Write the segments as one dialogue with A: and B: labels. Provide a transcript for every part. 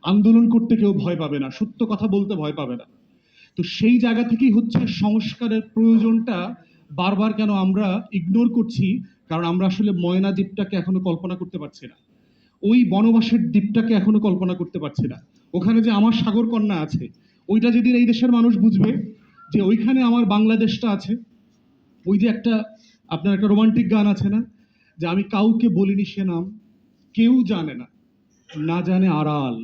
A: আন্দোলন করতে কেউ ভয় পাবে না, সত্য কথা বলতে ভয় পাবে না। তো সেই জায়গা থেকেই হচ্ছে সংস্কারের প্রয়োজনটা বারবার কেন আমরা ইগনোর করছি, কারণ আমরা আসলে ময়না দ্বীপটাকে এখনো কল্পনা করতে পারছি না, ওই বনবাসের দ্বীপটাকে এখনো কল্পনা করতে পারছি না। ওখানে যে আমার সাগর কন্যা আছে, ওইটা যেদিন এই দেশের মানুষ বুঝবে যে ওইখানে আমার বাংলাদেশটা আছে। ওই যে একটা আপনার একটা রোমান্টিক গান আছে না, যে আমি কাউকে বলিনি সে নাম, কেউ জানে না, না জানে আড়াল,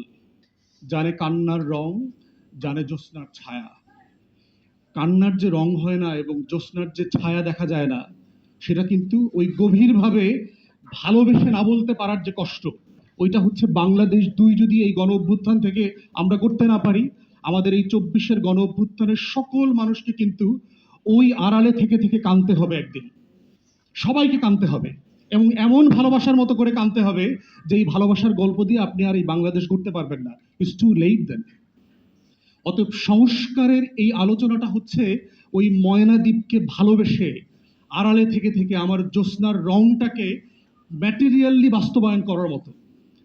A: জানে কান্নার রং, জানে জ্যোৎস্নার ছায়া। কান্নার যে রং হয় না এবং জ্যোৎস্নার যে ছায়া দেখা যায় না, সেটা কিন্তু ওই গভীরভাবে ভালোবেসে না বলতে পারার যে কষ্ট, ওইটা হচ্ছে বাংলাদেশ দুই যদি এই গণ অভ্যুত্থান থেকে আমরা করতে না পারি, আমাদের এই 24-এর গণ অভ্যুত্থানের সকল মানুষকে কিন্তু ওই আড়ালে থেকে থেকে কাঁদতে হবে একদিন, সবাইকে কাঁদতে হবে, এবং এমন ভালোবাসার মতো করে কাঁদতে হবে যে এই ভালোবাসার গল্প দিয়ে আপনি আর এই বাংলাদেশ গড়তে পারবেন না। ইটস টু লেট দেন। অতএব সংস্কারের এই আলোচনাটা হচ্ছে ওই ময়না দ্বীপকে ভালোবেসে আড়ালে থেকে থেকে আমার জ্যোৎস্নার রংটাকে ম্যাটেরিয়ালি বাস্তবায়ন করার মতো,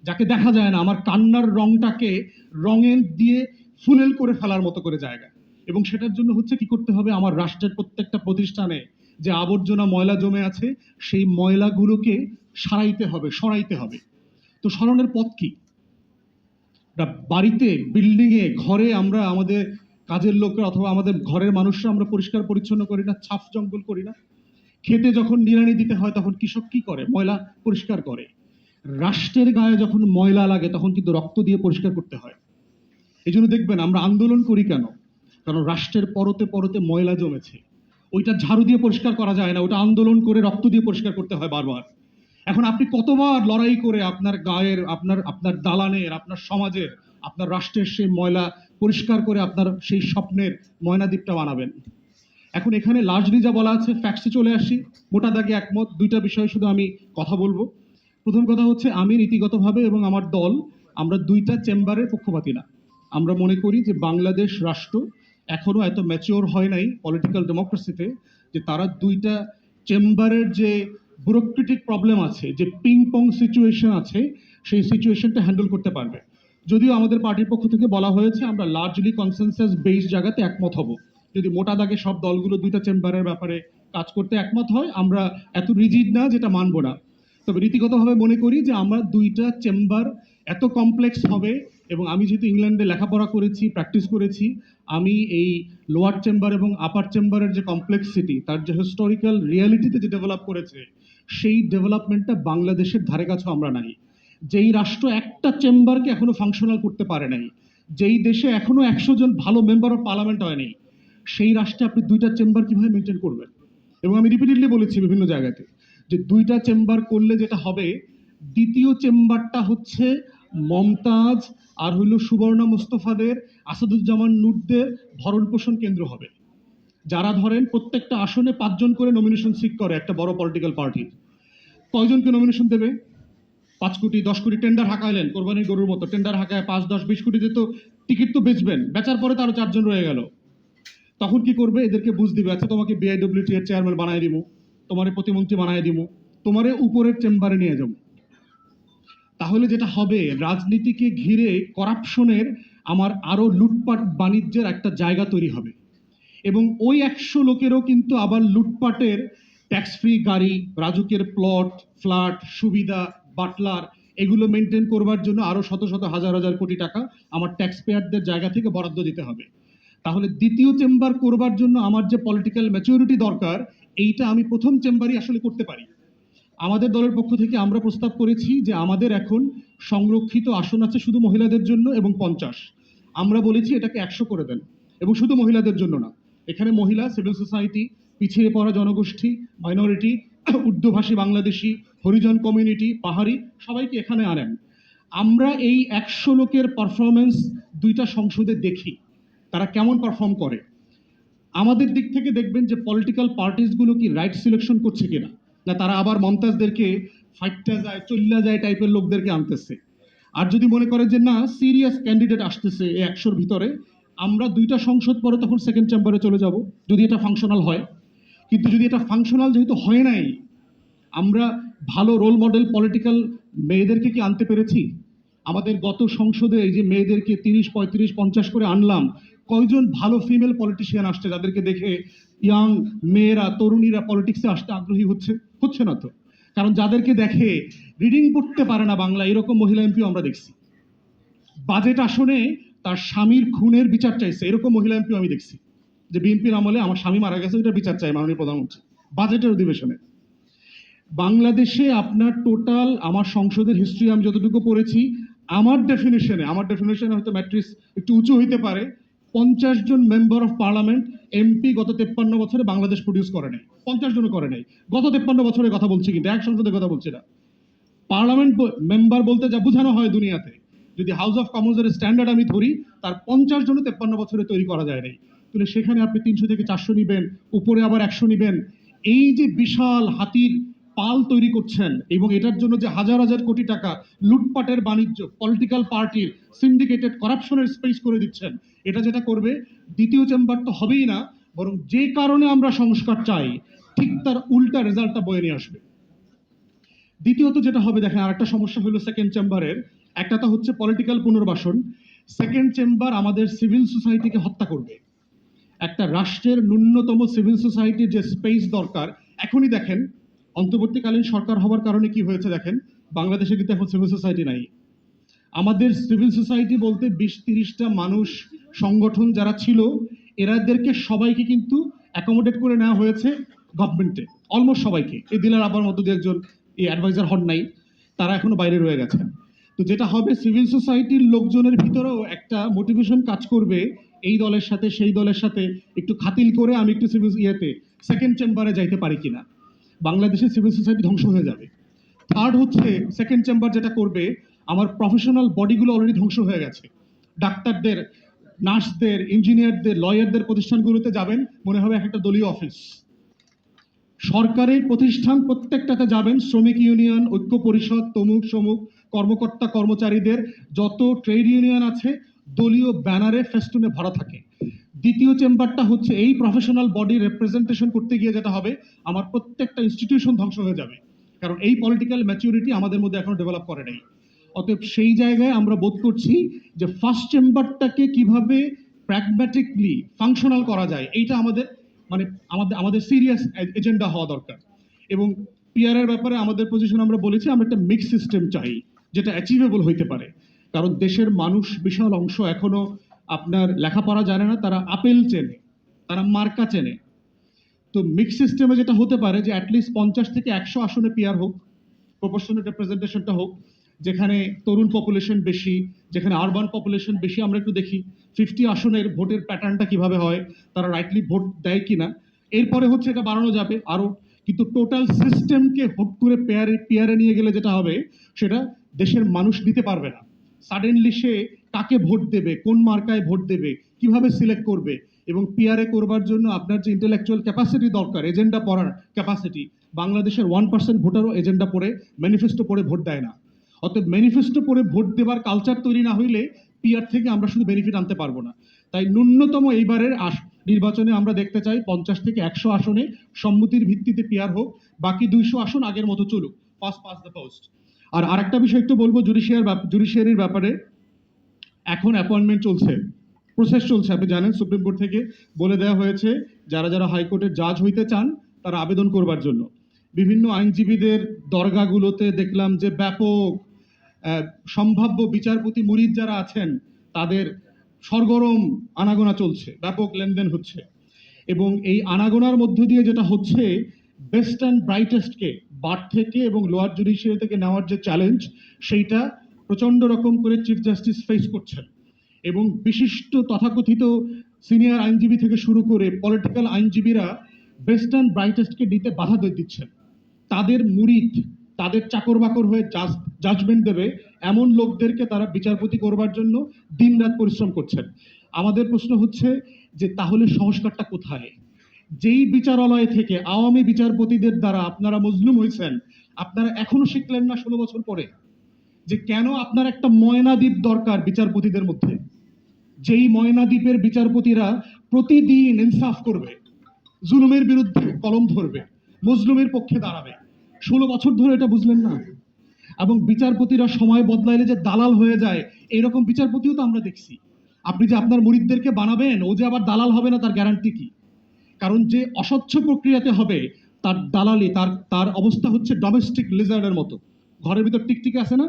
A: যাকে দেখা যায় না, আমার কান্নার রংটাকে রঙের দিয়ে ফুলেল করে ফেলার মতো করে জায়গা। এবং সেটার জন্য হচ্ছে কি করতে হবে, আমার রাষ্ট্রের প্রত্যেকটা প্রতিষ্ঠানে যে আবর্জনা ময়লা জমে আছে, সেই ময়লাগুলোকে সরাইতে হবে। তো সরানোর পথ কি? বাড়িতে, বিল্ডিং এ, ঘরে আমরা আমাদের কাজের লোকরা অথবা আমাদের ঘরের মানুষরা আমরা পরিষ্কার পরিচ্ছন্ন করি না, ছাপ জঙ্গল করি না? খেতে যখন নিড়ানি দিতে হয় তখন কৃষক কি করে? ময়লা পরিষ্কার করে। রাষ্ট্রের গায়ে যখন ময়লা লাগে তখন কিন্তু রক্ত দিয়ে পরিষ্কার করতে হয়। এই জন্য দেখবেন আমরা আন্দোলন করি কেন? কারণ রাষ্ট্রের পরতে পরতে ময়লা জমেছে, ওইটা ঝাড়ু দিয়ে পরিষ্কার করা যায় না, ওটা আন্দোলন করে রক্ত দিয়ে পরিষ্কার করতে হয় বারবার। এখন আপনি কতবার লড়াই করে আপনার গায়ের, আপনার আপনার দালানের, আপনার সমাজের, আপনার রাষ্ট্রের সেই ময়লা পরিষ্কার করে আপনার সেই স্বপ্নের ময়না দ্বীপটা বানাবেন? এখন এখানে লার্জলি যা বলা আছে, ফ্যাক্টসে চলে আসি, মোটা দাগে একমত। দুইটা বিষয় শুধু আমি কথা বলবো। প্রথম কথা হচ্ছে, আমি নীতিগতভাবে এবং আমার দল, আমরা দুইটা চেম্বারের পক্ষপাতী না। আমরা মনে করি যে বাংলাদেশ রাষ্ট্র এখনো এত ম্যাচিওর হয় নাই পলিটিক্যাল ডেমোক্রেসিতে যে তারা দুইটা চেম্বারের যে ব্যুরোক্রেটিক প্রবলেম আছে, যে পিং পং সিচুয়েশন আছে, সেই সিচুয়েশনটা হ্যান্ডেল করতে পারবে। যদিও আমাদের পার্টির পক্ষ থেকে বলা হয়েছে আমরা লার্জলি কনসেনসাস বেসড জায়গাতে একমত হব। যদি মোটা দাগে সব দলগুলো দুইটা চেম্বারের ব্যাপারে কাজ করতে একমত হয়, আমরা এত রিজিড না যেটা মানব না। তবে রীতিগতভাবে মনে করি যে আমরা দুইটা চেম্বার এত কমপ্লেক্স হবে, এবং আমি যেহেতু ইংল্যান্ডে লেখাপড়া করেছি, প্র্যাকটিস করেছি, আমি এই লোয়ার চেম্বার এবং আপার চেম্বারের যে কমপ্লেক্সিটি, তার যে হিস্টোরিক্যাল রিয়ালিটিতে যে ডেভেলপ করেছে, সেই ডেভেলপমেন্টটা বাংলাদেশের ধারে কাছে আমরা নাই। যেই রাষ্ট্র একটা চেম্বারকে এখনো ফাংশনাল করতে পারে নাই, যেই দেশে এখনো 100 জন ভালো মেম্বার অফ পার্লামেন্ট হয়নি, সেই রাষ্ট্রে আপনি দুইটা চেম্বার কিভাবে মেনটেন করবেন? এবং আমি রিপিটেডলি বলেছি বিভিন্ন জায়গাতে যে দুইটা চেম্বার করলে যেটা হবে, দ্বিতীয় চেম্বারটা হচ্ছে মমতাজ আর হইল সুবর্ণা মুস্তফাদের, আসাদুজ্জামান নূরদের ভরণ পোষণ কেন্দ্র হবে। যারা ধরেন প্রত্যেকটা আসনে 5 জন করে নমিনেশন সিক করে একটা বড় পলিটিক্যাল পার্টির, কয়জনকে নমিনেশন দেবে? 5 কোটি 10 কোটি টেন্ডার হাঁকাইলেন কোরবানির গরুর মতো, টেন্ডার হাঁকায় 5 10 20 কোটিতে তো টিকিট তো বেচবেন, বেচার পরে তো আরো 4 জন রয়ে গেল। তখন কি করবে? এদেরকে বুঝ দিবে, আচ্ছা তোমাকে বিআইডব্লিউটি এর চেয়ারম্যান বানাই দিব, তোমারে প্রতিমন্ত্রী বানাই দিব, তোমারে উপরের চেম্বারে নিয়ে যাব। তাহলে যেটা হবে, রাজনীতিকে ঘিরে করাপশনের আমার আরো লুটপাট বাণিজ্যের একটা জায়গা তৈরি হবে, এবং ওই 100 লোকেরও কিন্তু আবার লুটপাটের ট্যাক্স ফ্রি গাড়ি, রাজুকের প্লট, ফ্ল্যাট, সুবিধা, বাটলার, এগুলো মেনটেন করবার জন্য আরো শত শত হাজার হাজার কোটি টাকা আমার ট্যাক্স পেয়ারদের জায়গা থেকে বরাদ্দ দিতে হবে। তাহলে দ্বিতীয় চেম্বার করবার জন্য আমার যে পলিটিক্যাল ম্যাচুরিটি দরকার, এইটা আমি প্রথম চেম্বারই আসলে করতে পারি। আমাদের দলের পক্ষ থেকে আমরা প্রস্তাব করেছি যে আমাদের এখন সংরক্ষিত আসন আছে শুধু মহিলাদের জন্য এবং 50, আমরা বলেছি এটাকে 100 করে দেন, এবং শুধু মহিলাদের জন্য না, এখানে মহিলা, সিভিল সোসাইটি, পিছিয়ে পড়া জনগোষ্ঠী, মাইনরিটি, উর্দুভাষী বাংলাদেশি, হরিজন কমিউনিটি, পাহাড়ি, সবাইকে এখানে আনেন। আমরা এই 100 লোকের পারফরমেন্স দুইটা সংসদে দেখি, তারা কেমন পারফর্ম করে। আমাদের দিক থেকে দেখবেন যে পলিটিক্যাল পার্টিসগুলো কি রাইট সিলেকশন করছে কিনা, না তারা আবার মমতাজদেরকে ফাইটটা যায় চল্লা যায় টাইপের লোকদেরকে আনতেছে। আর যদি মনে করে যে না, সিরিয়াস ক্যান্ডিডেট আসতেছে এই 100-র ভিতরে, আমরা দুইটা সংসদ পরে তখন সেকেন্ড চেম্বারে চলে যাব, যদি এটা ফাংশনাল হয়। কিন্তু যদি এটা ফাংশনাল যেহেতু হয় নাই, আমরা ভালো রোল মডেল পলিটিক্যাল মেয়েদেরকে কি আনতে পেরেছি? আমাদের গত সংসদে এই যে মেয়েদেরকে 30, 35, 50 করে আনলাম, কয়জন ভালো ফিমেল পলিটিশিয়ান আসছে যাদেরকে দেখে ইয়াং মেয়েরা তরুণীরা পলিটিক্সে আসতে আগ্রহী হচ্ছে না তো। কারণ যাদেরকে দেখে রিডিং পড়তে পারে না বাংলা, এরকম মহিলা এমপিও আমরা দেখছি। বাজেট আসনে তার স্বামীর খুনের বিচার চাইছে, এরকম মহিলা এমপিও আমি দেখছি, যে বিএনপির আমলে আমার স্বামী মারা গেছে, এটা বিচার চাই মাননীয় প্রধানমন্ত্রী বাজেটের অধিবেশনে। বাংলাদেশে আপনার টোটাল আমার সংসদের হিস্ট্রি আমি যতটুকু পড়েছি, আমার ডেফিনেশনে হয়তো ম্যাট্রিক্স একটু উঁচু হইতে পারে, 50 জন মেম্বার অফ পার্লামেন্ট এমপি গত 53 বছরে বাংলাদেশ প্রডিউস করে নাই, 50 জনও করে নাই। গত 53 বছরের কথা বলছি, কিন্তু এক সংসদের কথা বলছি না। পার্লামেন্ট মেম্বার বলতে যা বোঝানো হয় দুনিয়াতে, যদি হাউস অফ কমন্সের স্ট্যান্ডার্ড আমি ধরি, তার 50 জনও 53 বছরে তৈরি করা যায় নাই। তাহলে সেখানে আপনি 300 থেকে 400 নিবেন, উপরে আবার 100 নিবেন। এই যে বিশাল হাতির পাল তৈরি করছেন, এবং এটার জন্য যে হাজার হাজার কোটি টাকা লুটপাটের বাণিজ্য, পলিটিক্যাল পার্টির সিন্ডিকেটেড করাপশনের স্পেস করে দিচ্ছেন, এটা যেটা করবে, দ্বিতীয় চেম্বার তো হবেই না, বরং যে কারণে আমরা সংস্কার চাই ঠিক তার উল্টা রেজাল্টটা বয়ে নিয়ে আসবে। দ্বিতীয়ত যেটা হবে, দেখেন আরেকটা সমস্যা হলো সেকেন্ড চেম্বারের, একটা তো হচ্ছে পলিটিক্যাল পুনর্বাসন, সেকেন্ড চেম্বার আমাদের সিভিল সোসাইটিকে হত্যা করবে। একটা রাষ্ট্রের ন্যূনতম সিভিল সোসাইটির যে স্পেস দরকার, এখনই দেখেন অন্তর্বর্তীকালীন সরকার হওয়ার কারণে কি হয়েছে, দেখেন বাংলাদেশে কিন্তু এখন সিভিল সোসাইটি নাই। আমাদের সিভিল সোসাইটি বলতে 20-30টা মানুষ সংগঠন যারা ছিল, এরাদেরকে সবাইকে কিন্তু অ্যাকোমোডেট করে নেওয়া হয়েছে গভর্নমেন্টে, অলমোস্ট সবাইকে। এই দিলার আবার মধ্যে একজন এই অ্যাডভাইজার হন নাই, তারা এখনো বাইরে রয়ে গেছে। তো যেটা হবে, সিভিল সোসাইটির লোকজনের ভিতরেও একটা মোটিভেশন কাজ করবে, এই দলের সাথে সেই দলের সাথে একটু খাতিল করে আমি একটু সিভিল সেকেন্ড চেম্বারে যাইতে পারি কিনা। বাংলাদেশের সিভিল সোসাইটি ধ্বংস হয়ে যাবে। থার্ড হচ্ছে, সেকেন্ড চেম্বার যেটা করবে, আমার প্রফেশনাল বডিগুলো অলরেডি ধ্বংস হয়ে গেছে। ডাক্তারদের, নার্সদের, ইঞ্জিনিয়ারদের, লয়ারদের প্রতিষ্ঠানগুলোতে যাবেন, মনে হবে একটা দলীয় অফিস। সরকারের প্রতিষ্ঠান প্রত্যেকটাতে যাবেন, শ্রমিক ইউনিয়ন, ঐক্য পরিষদ, তমুক সমুক, কর্মকর্তা কর্মচারীদের যত ট্রেড ইউনিয়ন আছে, দলীয় ব্যানারে ফেস্টুনে ভরা থাকে। দ্বিতীয় চেম্বারটা হচ্ছে এই প্রফেশনাল বডি রিপ্রেজেন্টেশন করতে গিয়ে যেটা হবে, আমার প্রত্যেকটা ইনস্টিটিউশন ধ্বংস হয়ে যাবে, কারণ এই পলিটিক্যাল ম্যাচুরিটি আমাদের মধ্যে এখনো ডেভেলপ করে নাই। অতএব সেই জায়গায় আমরা বোধ করছি যে ফার্স্ট চেম্বারটাকে কিভাবে প্র্যাগম্যাটিকলি ফাংশনাল করা যায়, এইটা আমাদের আমাদের সিরিয়াস এজেন্ডা হওয়া দরকার। এবং পিআর এর ব্যাপারে আমাদের পজিশন আমরা বলেছি, আমরা একটা মিক্স সিস্টেম চাই যেটা অ্যাচিভেবল হইতে পারে। কারণ দেশের মানুষ বিশাল অংশ এখনো আপনার লেখাপড়া জানে না, তারা আপেল চেনে, তারা মার্কা চেনে। তো মিক্স সিস্টেমে যেটা হতে পারে যে অ্যাটলিস্ট 50 থেকে 100 আসনে পিআর হোক, প্রপোর্শনাল রিপ্রেজেন্টেশনটা হোক, যেখানে তরুণ পপুলেশন বেশি, যেখানে আরবান পপুলেশন বেশি। আমরা একটু দেখি 50 আসনের ভোটের প্যাটার্নটা কিভাবে হয়, তারা রাইটলি ভোট দেয় কিনা। এরপরে হচ্ছে এটা বাড়ানো যাবে আরো, কিন্তু টোটাল সিস্টেমকে হুট করে পিআরে নিয়ে গেলে যেটা হবে, সেটা দেশের মানুষ দিতে পারবে না। সাডেনলি সে কাকে ভোট দেবে, কোন মার্কায় ভোট দেবে, কিভাবে সিলেক্ট করবে। এবং পিআরএ করবার জন্য আপনার যে ইন্টেলেকচুয়াল ক্যাপাসিটি দরকার, এজেন্ডা পড়ার ক্যাপাসিটি, বাংলাদেশের 1% ভোটারও এজেন্ডা পড়ে, ম্যানিফেস্টো পড়ে ভোট দেয় না। অতএব ম্যানিফেস্টো পড়ে ভোট দেবার কালচার তৈরি না হইলে পিআর থেকে আমরা শুধু বেনিফিট আনতে পারবো না। তাই ন্যূনতম এইবারের নির্বাচনে আমরা দেখতে চাই 50 থেকে 100 আসনে সম্মতির ভিত্তিতে পিআর হোক, বাকি 200 আসন আগের মতো চলুক, ফার্স্ট পাস দ্য পোস্ট। আর আরেকটা বিষয় একটু বলবো, জুডিশিয়ারির ব্যাপারে এখন অ্যাপয়েন্টমেন্ট চলছে, প্রসেস চলছে। আপনি জানেন সুপ্রিম কোর্ট থেকে বলে দেওয়া হয়েছে যারা যারা হাইকোর্টের জাজ হইতে চান তারা আবেদন করবার জন্য। বিভিন্ন আইনজীবীদের দরগাগুলোতে দেখলাম যে ব্যাপক সম্ভাব্য বিচারপতি মুরিদ যারা আছেন তাদের সরগরম আনাগোনা চলছে, ব্যাপক লেনদেন হচ্ছে। এবং এই আনাগোনার মধ্য দিয়ে যেটা হচ্ছে, বেস্ট অ্যান্ড ব্রাইটেস্টকে বার থেকে এবং লোয়ার জুডিশিয়ারি থেকে নেওয়ার যে চ্যালেঞ্জ, সেইটা প্রচন্ড রকম করে চিফ জাস্টিস ফেস করছেন। এবং বিশিষ্ট তথাকথিত সিনিয়র আইনজীবী থেকে শুরু করে পলিটিক্যাল আইনজীবীরা বেস্ট অ্যান্ড ব্রাইটেস্টকে দিতে বাধা দিচ্ছেন। তাদের মুরিদ, তাদের চাকর বাকর হয়ে জাজমেন্ট দেবে এমন লোকদেরকে তারা বিচারপতি করবার জন্য দিনরাত পরিশ্রম করছেন। আমাদের প্রশ্ন হচ্ছে যে তাহলে সংস্কারটা কোথায়? যেই বিচারালয় থেকে আওয়ামী বিচারপতিদের দ্বারা আপনারা মজলুম হয়েছেন, আপনারা এখনো শিখলেন না 16 বছর পরে যে কেন আপনার একটা ময়নাদ্বীপ দরকার বিচারপতিদের মধ্যে, যেই ময়নাদ্বীপের বিচারপতিরা প্রতিদিন ইনসাফ করবে, জুলুমের বিরুদ্ধে কলম ধরবে, মজলুমের পক্ষে দাঁড়াবে। 16 বছর ধরে এটা বুঝলেন না। এবং বিচারপতিরা সময় বদলাইলে যে দালাল হয়ে যায়, এরকম বিচারপতিও তো আমরা দেখছি। আপনি যে আপনার মুরিদদেরকে বানাবেন, ও যে আবার দালাল হবে না তার গ্যারান্টি কি? কারণ যে অস্বচ্ছ প্রক্রিয়াতে হবে তার দালালি, তার তার অবস্থা হচ্ছে ডোমেস্টিক লিজার্ডের মতো। ঘরের ভিতর টিকটিকে আছে না,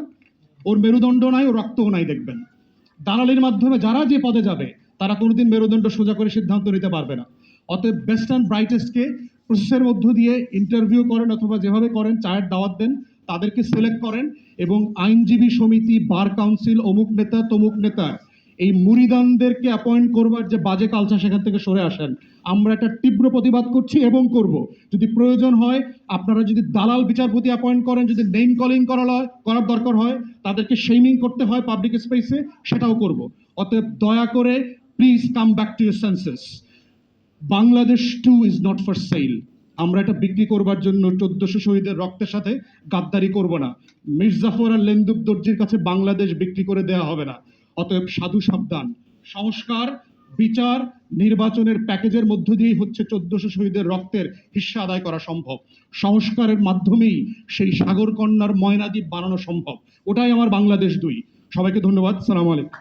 A: ওর মেরুদণ্ড নাই, ও রক্তও নাই দেখবেন। দালালির মাধ্যমে যারা যে পদে যাবে তারা কোনোদিন মেরুদণ্ড সোজা করে সিদ্ধান্ত নিতে পারবে না। অতএব বেস্ট অ্যান্ড ব্রাইটেস্টকে প্রসেসের মধ্য দিয়ে ইন্টারভিউ করেন অথবা যেভাবে করেন চায়ের দাওয়াত দেন, তাদেরকে সিলেক্ট করেন এবং আইনজীবী সমিতি, বার কাউন্সিল, অমুক নেতা তমুক নেতা, এই মুরিদানদেরকে অ্যাপয়েন্ট করবার যে বাজে কালচার, সেখান থেকে সরে আসেন। আমরা একটা তীব্র প্রতিবাদ করছি এবং করব। যদি প্রয়োজন হয়, আপনারা যদি দালাল বিচারপতি অ্যাপয়েন্ট করেন, যদি নেম কলিং করার দরকার হয়, তাদেরকে শেমিং করতে হয় পাবলিক স্পেসে, সেটাও করব। অতএব দয়া করে please come back to your senses. Bangladesh too is not for sale. আমরা এটা বিক্রি করবার জন্য 1400 শহীদের রক্তের সাথে গাদ্দারি করব না। মির্জাফর আর লেন্দুক দর্জির কাছে বাংলাদেশ বিক্রি করে দেওয়া হবে না। অতএব সাধু সাবধান। সংস্কার, বিচার, নির্বাচনের প্যাকেজের মধ্য দিয়েই হচ্ছে 1400 শহীদের রক্তের হিস্সা আদায় করা সম্ভব। সংস্কারের মাধ্যমেই সেই সাগরকন্যার ময়নাদ্বীপ বানানো সম্ভব। ওটাই আমার বাংলাদেশ 2। সবাইকে ধন্যবাদ। সালাম আলাইকুম।